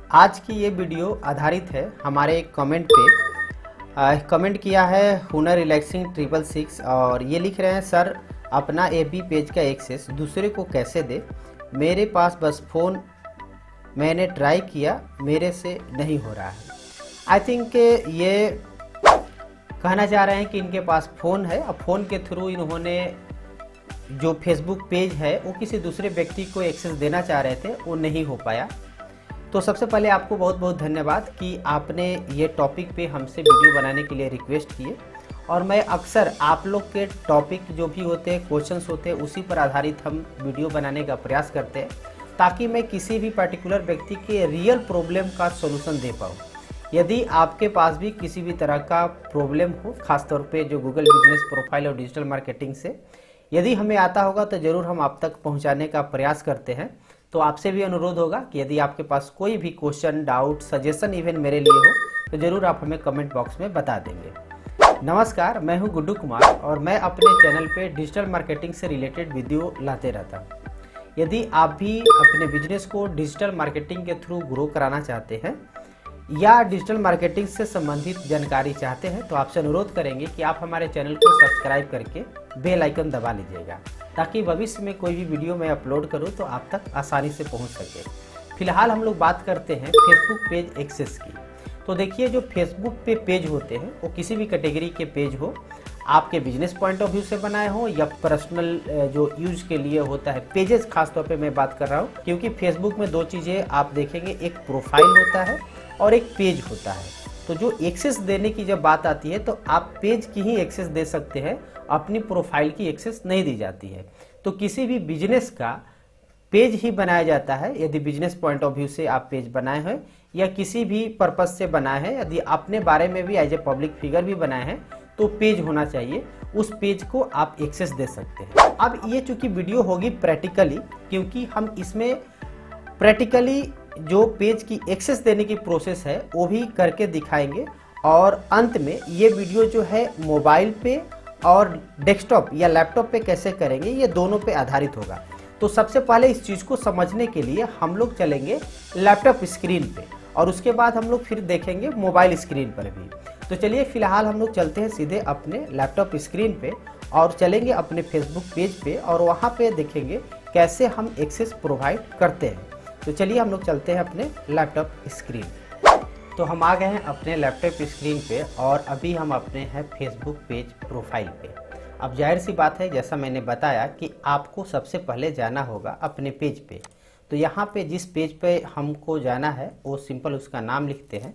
आज की ये वीडियो आधारित है हमारे एक कमेंट पे। कमेंट किया है हुनर रिलैक्सिंग 666 और ये लिख रहे हैं, सर अपना एफबी पेज का एक्सेस दूसरे को कैसे दे। मेरे पास बस फ़ोन, मैंने ट्राई किया, मेरे से नहीं हो रहा है। आई थिंक ये कहना चाह रहे हैं कि इनके पास फ़ोन है और फ़ोन के थ्रू इन्होंने जो फेसबुक पेज है वो किसी दूसरे व्यक्ति को एक्सेस देना चाह रहे थे, वो नहीं हो पाया। तो सबसे पहले आपको बहुत बहुत धन्यवाद कि आपने ये टॉपिक पे हमसे वीडियो बनाने के लिए रिक्वेस्ट किए। और मैं अक्सर आप लोग के टॉपिक जो भी होते हैं, क्वेश्चंस होते हैं, उसी पर आधारित हम वीडियो बनाने का प्रयास करते हैं ताकि मैं किसी भी पर्टिकुलर व्यक्ति के रियल प्रॉब्लम का सॉल्यूशन दे पाऊँ। यदि आपके पास भी किसी भी तरह का प्रॉब्लम हो, खासतौर पे जो गूगल बिजनेस प्रोफाइल और डिजिटल मार्केटिंग से यदि हमें आता होगा तो ज़रूर हम आप तक पहुंचाने का प्रयास करते हैं। तो आपसे भी अनुरोध होगा कि यदि आपके पास कोई भी क्वेश्चन, डाउट, सजेशन इवन मेरे लिए हो तो ज़रूर आप हमें कमेंट बॉक्स में बता देंगे। नमस्कार, मैं हूं गुड्डू कुमार और मैं अपने चैनल पे डिजिटल मार्केटिंग से रिलेटेड वीडियो लाते रहता हूं। यदि आप भी अपने बिजनेस को डिजिटल मार्केटिंग के थ्रू ग्रो कराना चाहते हैं या डिजिटल मार्केटिंग से संबंधित जानकारी चाहते हैं तो आपसे अनुरोध करेंगे कि आप हमारे चैनल को सब्सक्राइब करके बेल आइकन दबा लीजिएगा ताकि भविष्य में कोई भी वीडियो मैं अपलोड करूं तो आप तक आसानी से पहुंच सके। फिलहाल हम लोग बात करते हैं फेसबुक पेज एक्सेस की। तो देखिए, जो फेसबुक पे पेज होते हैं वो किसी भी कैटेगरी के पेज हो, आपके बिजनेस पॉइंट ऑफ व्यू से बनाए हो या पर्सनल जो यूज के लिए होता है पेजेस, खासतौर पे मैं बात कर रहा हूँ क्योंकि फेसबुक में दो चीज़ें आप देखेंगे, एक प्रोफाइल होता है और एक पेज होता है। तो जो एक्सेस देने की जब बात आती है तो आप पेज की ही एक्सेस दे सकते हैं, अपनी प्रोफाइल की एक्सेस नहीं दी जाती है। तो किसी भी बिजनेस का पेज ही बनाया जाता है यदि बिजनेस पॉइंट ऑफ व्यू से आप पेज बनाए हैं या किसी भी पर्पज से बनाए हैं, यदि अपने बारे में भी एज ए पब्लिक फिगर भी बनाए हैं तो पेज होना चाहिए, उस पेज को आप एक्सेस दे सकते हैं। अब ये चूंकि वीडियो होगी प्रैक्टिकली, क्योंकि हम इसमें प्रैक्टिकली जो पेज की एक्सेस देने की प्रोसेस है वो भी करके दिखाएंगे और अंत में ये वीडियो जो है मोबाइल पे और डेस्कटॉप या लैपटॉप पे कैसे करेंगे ये दोनों पे आधारित होगा। तो सबसे पहले इस चीज़ को समझने के लिए हम लोग चलेंगे लैपटॉप स्क्रीन पे और उसके बाद हम लोग फिर देखेंगे मोबाइल स्क्रीन पर भी। तो चलिए फिलहाल हम लोग चलते हैं सीधे अपने लैपटॉप स्क्रीन पे और चलेंगे अपने फेसबुक पेज पे और वहाँ पे देखेंगे कैसे हम एक्सेस प्रोवाइड करते हैं। तो चलिए हम लोग चलते हैं अपने लैपटॉप स्क्रीन। तो हम आ गए हैं अपने लैपटॉप स्क्रीन पे और अभी हम अपने हैं फेसबुक पेज प्रोफाइल पे। अब जाहिर सी बात है, जैसा मैंने बताया कि आपको सबसे पहले जाना होगा अपने पेज पे। तो यहाँ पे जिस पेज पे हमको जाना है वो सिंपल उसका नाम लिखते हैं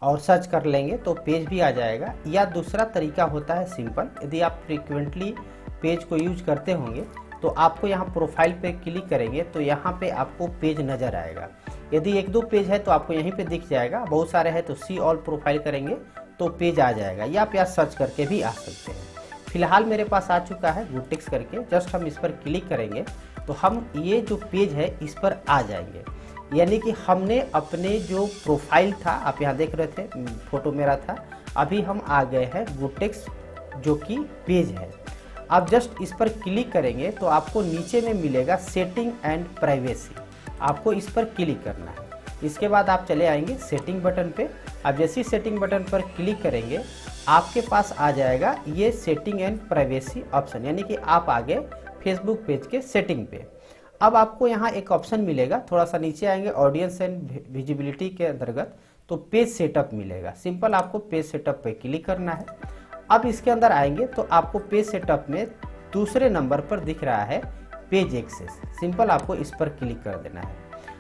और सर्च कर लेंगे तो पेज भी आ जाएगा। या दूसरा तरीका होता है सिंपल, यदि आप फ्रिक्वेंटली पेज को यूज करते होंगे तो आपको यहाँ प्रोफाइल पे क्लिक करेंगे तो यहाँ पे आपको पेज नज़र आएगा। यदि एक दो पेज है तो आपको यहीं पे दिख जाएगा, बहुत सारे हैं तो सी ऑल प्रोफाइल करेंगे तो पेज आ जाएगा, या आप यहाँ सर्च करके भी आ सकते हैं। फिलहाल मेरे पास आ चुका है गुडटेक्स करके, जस्ट हम इस पर क्लिक करेंगे तो हम ये जो पेज है इस पर आ जाएंगे। यानी कि हमने अपने जो प्रोफाइल था, आप यहाँ देख रहे थे फोटो मेरा था, अभी हम आ गए हैं गुडटेक्स जो कि पेज है। आप जस्ट इस पर क्लिक करेंगे तो आपको नीचे में मिलेगा सेटिंग एंड प्राइवेसी, आपको इस पर क्लिक करना है। इसके बाद आप चले आएंगे सेटिंग बटन पे। आप जैसे ही सेटिंग बटन पर क्लिक करेंगे आपके पास आ जाएगा ये सेटिंग एंड प्राइवेसी ऑप्शन, यानी कि आप आ गए फेसबुक पेज के सेटिंग पे। अब आपको यहाँ एक ऑप्शन मिलेगा, थोड़ा सा नीचे आएंगे ऑडियंस एंड विजिबिलिटी के अंतर्गत तो पेज सेटअप मिलेगा। सिंपल आपको पेज सेटअप पे क्लिक करना है। अब इसके अंदर आएंगे तो आपको पेज सेटअप में दूसरे नंबर पर दिख रहा है पेज एक्सेस, सिंपल आपको इस पर क्लिक कर देना है।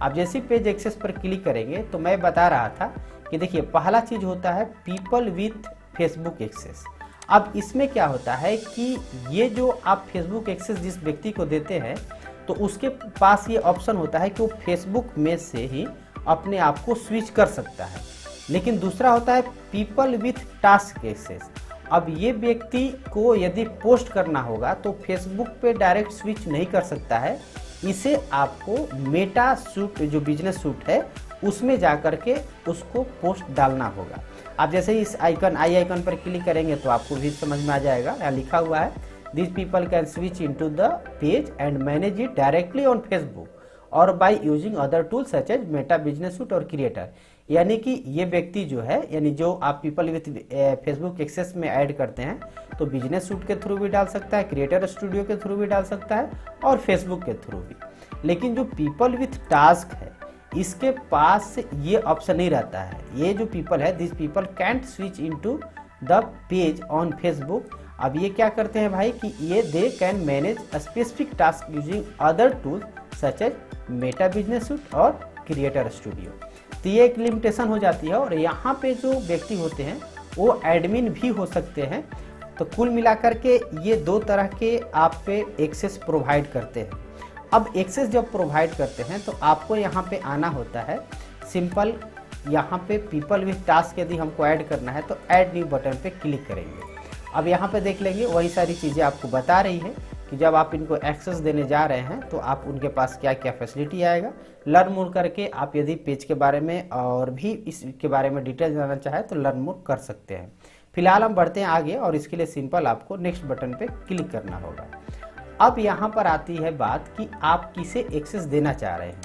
आप जैसे पेज एक्सेस पर क्लिक करेंगे तो मैं बता रहा था कि देखिए पहला चीज होता है पीपल विथ फेसबुक एक्सेस। अब इसमें क्या होता है कि ये जो आप फेसबुक एक्सेस जिस व्यक्ति को देते हैं तो उसके पास ये ऑप्शन होता है कि वो फेसबुक में से ही अपने आप को स्विच कर सकता है। लेकिन दूसरा होता है पीपल विथ टास्क एक्सेस। अब ये व्यक्ति को यदि पोस्ट करना होगा तो फेसबुक पे डायरेक्ट स्विच नहीं कर सकता है, इसे आपको मेटा सूट जो बिजनेस सूट है उसमें जा कर के उसको पोस्ट डालना होगा। आप जैसे ही इस आइकन आई आइकन पर क्लिक करेंगे तो आपको भी समझ में आ जाएगा, यहाँ लिखा हुआ है this people can switch into the page and manage it directly on Facebook और by using other tools such as Meta business suite और क्रिएटर। यानी कि ये व्यक्ति जो है, यानी जो आप पीपल विथ फेसबुक एक्सेस में ऐड करते हैं तो बिजनेस सूट के थ्रू भी डाल सकता है, क्रिएटर स्टूडियो के थ्रू भी डाल सकता है और फेसबुक के थ्रू भी। लेकिन जो पीपल विथ टास्क है इसके पास ये ऑप्शन नहीं रहता है। ये जो पीपल है, this people can't switch into the page on Facebook. अब ये क्या करते हैं भाई कि ये they can manage specific task using other tools such as Meta business suite और क्रिएटर स्टूडियो। तो ये एक लिमिटेशन हो जाती है। और यहाँ पे जो व्यक्ति होते हैं वो एडमिन भी हो सकते हैं। तो कुल मिलाकर के ये दो तरह के आप पे एक्सेस प्रोवाइड करते हैं। अब एक्सेस जब प्रोवाइड करते हैं तो आपको यहाँ पे आना होता है, सिंपल यहाँ पे पीपल विथ टास्क यदि हमको ऐड करना है तो ऐड न्यू बटन पे क्लिक करेंगे। अब यहाँ पे देख लेंगे वही सारी चीज़ें आपको बता रही है कि जब आप इनको एक्सेस देने जा रहे हैं तो आप उनके पास क्या क्या फैसिलिटी आएगा। लर्न मोर करके आप यदि पेज के बारे में और भी इसके बारे में डिटेल जानना चाहें तो लर्न मोर कर सकते हैं। फिलहाल हम बढ़ते हैं आगे और इसके लिए सिंपल आपको नेक्स्ट बटन पे क्लिक करना होगा। अब यहाँ पर आती है बात कि आप किसे एक्सेस देना चाह रहे हैं,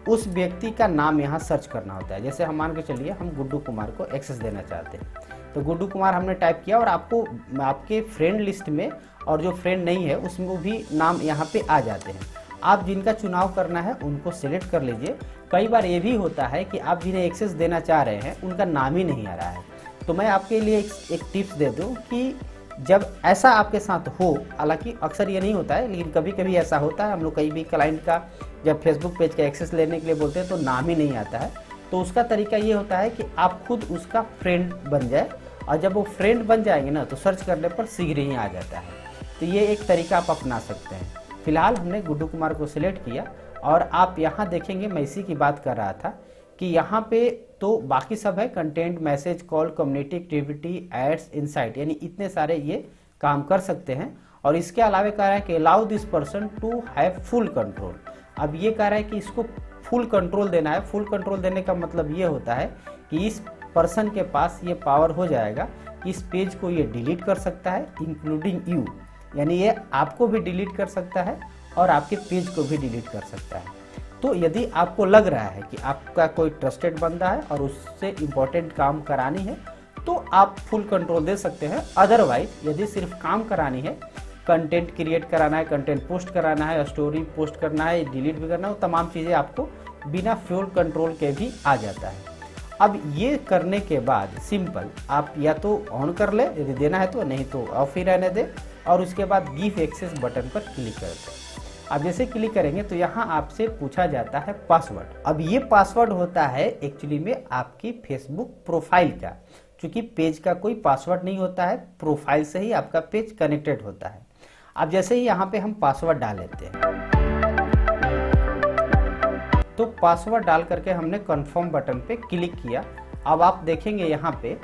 उस व्यक्ति का नाम यहाँ सर्च करना होता है। जैसे हम मान के चलिए हम गुड्डू कुमार को एक्सेस देना चाहते हैं तो गुड्डू कुमार हमने टाइप किया और आपको आपके फ्रेंड लिस्ट में और जो फ्रेंड नहीं है उसमें भी नाम यहाँ पे आ जाते हैं। आप जिनका चुनाव करना है उनको सिलेक्ट कर लीजिए। कई बार ये भी होता है कि आप जिन्हें एक्सेस देना चाह रहे हैं उनका नाम ही नहीं आ रहा है। तो मैं आपके लिए एक टिप्स दे दूँ कि जब ऐसा आपके साथ हो, हालांकि अक्सर ये नहीं होता है लेकिन कभी कभी ऐसा होता है, हम लोग कहीं भी क्लाइंट का जब फेसबुक पेज का एक्सेस लेने के लिए बोलते हैं तो नाम ही नहीं आता है, तो उसका तरीका ये होता है कि आप खुद उसका फ्रेंड बन जाए और जब वो फ्रेंड बन जाएंगे ना तो सर्च करने पर शीघ्र ही आ जाता है। तो ये एक तरीका आप अपना सकते हैं। फिलहाल हमने गुड्डू कुमार को सिलेक्ट किया और आप यहाँ देखेंगे मैं इसी की बात कर रहा था कि यहाँ पे तो बाकी सब है, content, message, call, community activity, ads, insight, यानी इतने सारे ये काम कर सकते हैं। और इसके अलावा कह रहा है कि allow this person to have full control. अब ये कह रहा है कि इसको फुल कंट्रोल देना है। फुल कंट्रोल देने का मतलब ये होता है कि इस पर्सन के पास ये पावर हो जाएगा कि इस पेज को ये डिलीट कर सकता है इंक्लूडिंग यू, यानी ये आपको भी डिलीट कर सकता है और आपके पेज को भी डिलीट कर सकता है। तो यदि आपको लग रहा है कि आपका कोई ट्रस्टेड बंदा है और उससे इम्पोर्टेंट काम करानी है तो आप फुल कंट्रोल दे सकते हैं। अदरवाइज यदि सिर्फ काम करानी है, कंटेंट क्रिएट कराना है, कंटेंट पोस्ट कराना है, स्टोरी पोस्ट करना है, डिलीट भी करना है, तमाम चीज़ें आपको बिना फुल कंट्रोल के भी आ जाता है। अब ये करने के बाद सिंपल आप या तो ऑन कर ले यदि देना है तो, नहीं तो ऑफ ही रहने दे और उसके बाद गिव एक्सेस बटन पर क्लिक कर दें। अब जैसे क्लिक करेंगे तो यहाँ आपसे पूछा जाता है पासवर्ड। अब ये पासवर्ड होता है एक्चुअली में आपकी फेसबुक प्रोफाइल का, क्योंकि पेज का कोई पासवर्ड नहीं होता है, प्रोफाइल से ही आपका पेज कनेक्टेड होता है। अब जैसे ही यहाँ पे हम पासवर्ड डाल लेते हैं तो पासवर्ड डाल करके हमने कंफर्म बटन पे क्लिक किया। अब आप देखेंगे यहाँ पे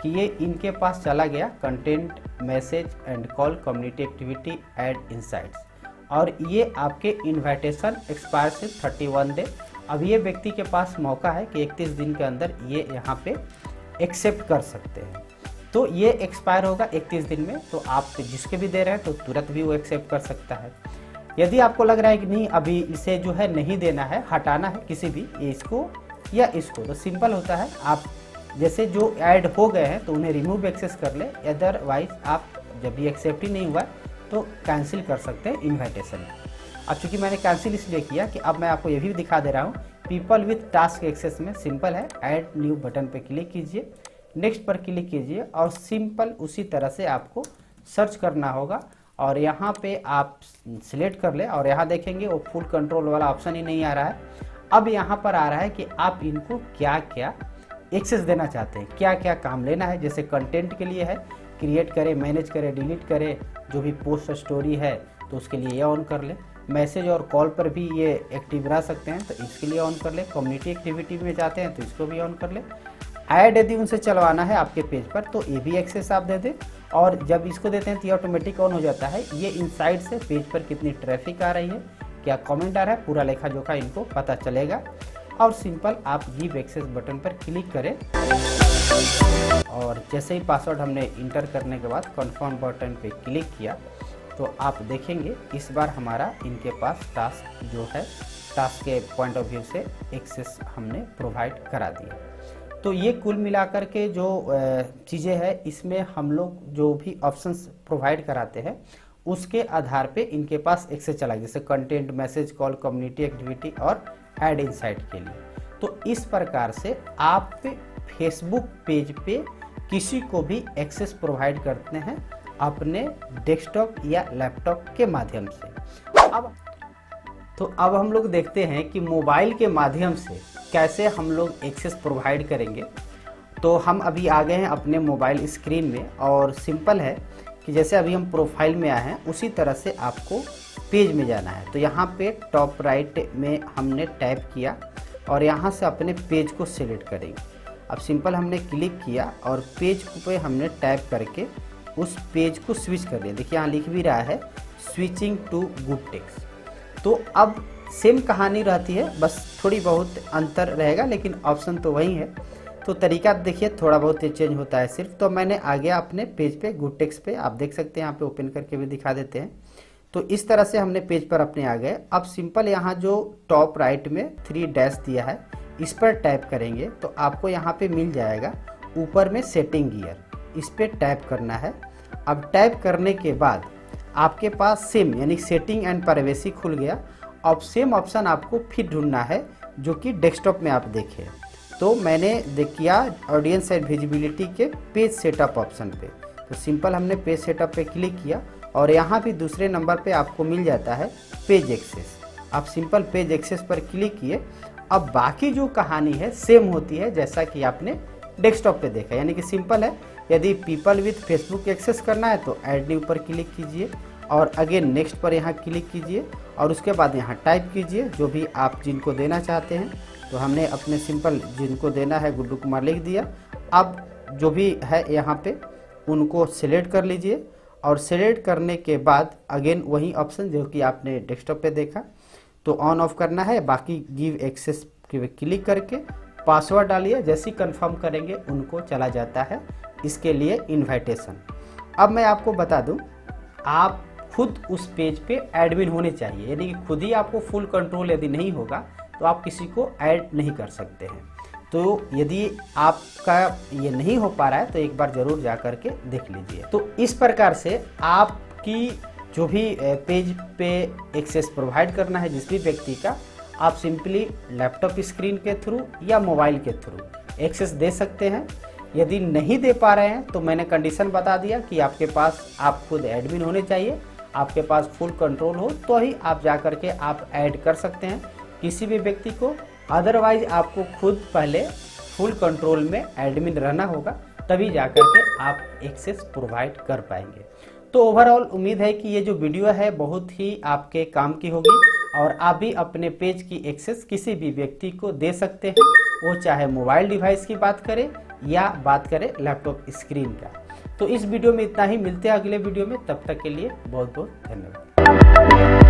कि ये इनके पास चला गया, content, message and call, community activity, ad, insights, और ये आपके इन्विटेशन एक्सपायर से 31 डे। अब ये व्यक्ति के पास मौका है कि 31 दिन के अंदर ये यहाँ पे एक्सेप्ट कर सकते हैं। तो ये एक्सपायर होगा 31 दिन में, तो आप जिसके भी दे रहे हैं तो तुरंत भी वो एक्सेप्ट कर सकता है। यदि आपको लग रहा है कि नहीं अभी इसे जो है नहीं देना है, हटाना है किसी भी, इसको या इसको, तो सिंपल होता है, आप जैसे जो ऐड हो गए हैं तो उन्हें रिमूव एक्सेस कर ले। अदरवाइज आप जब भी एक्सेप्ट ही नहीं हुआ तो कैंसिल कर सकते हैं इन्विटेशन। अब चूंकि मैंने कैंसिल इसलिए किया कि अब मैं आपको ये भी दिखा दे रहा हूँ। पीपल विथ टास्क एक्सेस में सिंपल है, ऐड न्यू बटन पे क्लिक कीजिए, नेक्स्ट पर क्लिक कीजिए और सिंपल उसी तरह से आपको सर्च करना होगा और यहाँ पे आप सिलेक्ट कर ले और यहाँ देखेंगे वो फुल कंट्रोल वाला ऑप्शन ही नहीं आ रहा है। अब यहाँ पर आ रहा है कि आप इनको क्या क्या एक्सेस देना चाहते हैं, क्या क्या काम लेना है। जैसे कंटेंट के लिए है, क्रिएट करे, मैनेज करे, डिलीट करे, जो भी पोस्ट स्टोरी है तो उसके लिए ये ऑन कर ले। मैसेज और कॉल पर भी ये एक्टिव रह सकते हैं तो इसके लिए ऑन कर ले। कम्युनिटी एक्टिविटी में जाते हैं तो इसको भी ऑन कर ले। ऐड यदि उनसे चलवाना है आपके पेज पर तो ये भी एक्सेस आप दे दें और जब इसको देते हैं तो ये ऑटोमेटिक ऑन हो जाता है। ये इनसाइड से पेज पर कितनी ट्रैफिक आ रही है, क्या कमेंट आ रहा है, पूरा लेखा जोखा इनको पता चलेगा। और सिंपल आप गिव एक्सेस बटन पर क्लिक करें और जैसे ही पासवर्ड हमने इंटर करने के बाद कंफर्म बटन पे क्लिक किया तो आप देखेंगे इस बार हमारा इनके पास टास्क जो है, टास्क के पॉइंट ऑफ व्यू से एक्सेस हमने प्रोवाइड करा दिया। तो ये कुल मिलाकर के जो चीज़ें हैं, इसमें हम लोग जो भी ऑप्शंस प्रोवाइड कराते हैं उसके आधार पे इनके पास एक्सेस चला, जैसे content, message, call, community activity और ऐड इनसाइट के लिए। तो इस प्रकार से आप फेसबुक पेज पे किसी को भी एक्सेस प्रोवाइड करते हैं अपने डेस्कटॉप या लैपटॉप के माध्यम से। अब हम लोग देखते हैं कि मोबाइल के माध्यम से कैसे हम लोग एक्सेस प्रोवाइड करेंगे। तो हम अभी आ गए हैं अपने मोबाइल स्क्रीन में, और सिंपल है कि जैसे अभी हम प्रोफाइल में आए हैं उसी तरह से आपको पेज में जाना है। तो यहाँ पे टॉप राइट में हमने टैप किया और यहाँ से अपने पेज को सिलेक्ट करेंगे। अब सिंपल हमने क्लिक किया और पेज पे हमने टैप करके उस पेज को स्विच कर दिया। देखिए यहाँ लिख भी रहा है स्विचिंग टू गुड टेक्स्ट। तो अब सेम कहानी रहती है, बस थोड़ी बहुत अंतर रहेगा, लेकिन ऑप्शन तो वही है। तो तरीका देखिए थोड़ा बहुत चेंज होता है सिर्फ। तो मैंने आ गया अपने पेज पे, गुड टेक्स्ट पे, आप देख सकते हैं यहाँ पे ओपन करके भी दिखा देते हैं। तो इस तरह से हमने पेज पर अपने आ गए। अब सिंपल यहाँ जो टॉप राइट में 3 डैश दिया है इस पर टैप करेंगे तो आपको यहाँ पे मिल जाएगा ऊपर में सेटिंग गियर, इस पर टैप करना है। अब टैप करने के बाद आपके पास सेम यानी सेटिंग एंड प्राइवेसी खुल गया। अब सेम ऑप्शन आपको फिर ढूंढना है जो कि डेस्कटॉप में आप देखें। तो मैंने किया ऑडियंस एंड विजिबिलिटी के पेज सेटअप ऑप्शन पे। तो सिंपल हमने पेज सेटअप पे क्लिक किया और यहाँ भी दूसरे नंबर पे आपको मिल जाता है पेज एक्सेस। आप सिंपल पेज एक्सेस पर क्लिक किए। अब बाकी जो कहानी है सेम होती है जैसा कि आपने डेस्कटॉप पे देखा, यानी कि सिंपल है। यदि पीपल विथ फेसबुक एक्सेस करना है तो ऐड न्यू पर क्लिक कीजिए और अगेन नेक्स्ट पर यहाँ क्लिक कीजिए और उसके बाद यहाँ टाइप कीजिए जो भी आप जिनको देना चाहते हैं। तो हमने अपने सिंपल जिनको देना है गुड्डू कुमार लिख दिया। अब जो भी है यहाँ पे उनको सिलेक्ट कर लीजिए और सिलेक्ट करने के बाद अगेन वही ऑप्शन जो कि आपने डेस्कटॉप पे देखा तो ऑन ऑफ करना है। बाकी गिव एक्सेस क्लिक करके पासवर्ड डालिए, जैसे ही कंफर्म करेंगे उनको चला जाता है इसके लिए इनविटेशन। अब मैं आपको बता दूं, आप खुद उस पेज पे एडमिन होने चाहिए, यानी कि खुद ही आपको फुल कंट्रोल यदि नहीं होगा तो आप किसी को ऐड नहीं कर सकते हैं। तो यदि आपका ये नहीं हो पा रहा है तो एक बार ज़रूर जा कर के देख लीजिए। तो इस प्रकार से आपकी जो भी पेज पे एक्सेस प्रोवाइड करना है जिस भी व्यक्ति का, आप सिंपली लैपटॉप स्क्रीन के थ्रू या मोबाइल के थ्रू एक्सेस दे सकते हैं। यदि नहीं दे पा रहे हैं तो मैंने कंडीशन बता दिया कि आपके पास आप खुद एडमिन होने चाहिए, आपके पास फुल कंट्रोल हो तो ही आप जा कर के आप ऐड कर सकते हैं किसी भी व्यक्ति को। अदरवाइज आपको खुद पहले फुल कंट्रोल में एडमिन रहना होगा, तभी जा कर के आप एक्सेस प्रोवाइड कर पाएंगे। तो ओवरऑल उम्मीद है कि ये जो वीडियो है बहुत ही आपके काम की होगी और आप भी अपने पेज की एक्सेस किसी भी व्यक्ति को दे सकते हैं, वो चाहे मोबाइल डिवाइस की बात करें या बात करें लैपटॉप स्क्रीन का। तो इस वीडियो में इतना ही, मिलते हैं अगले वीडियो में, तब तक के लिए बहुत बहुत धन्यवाद।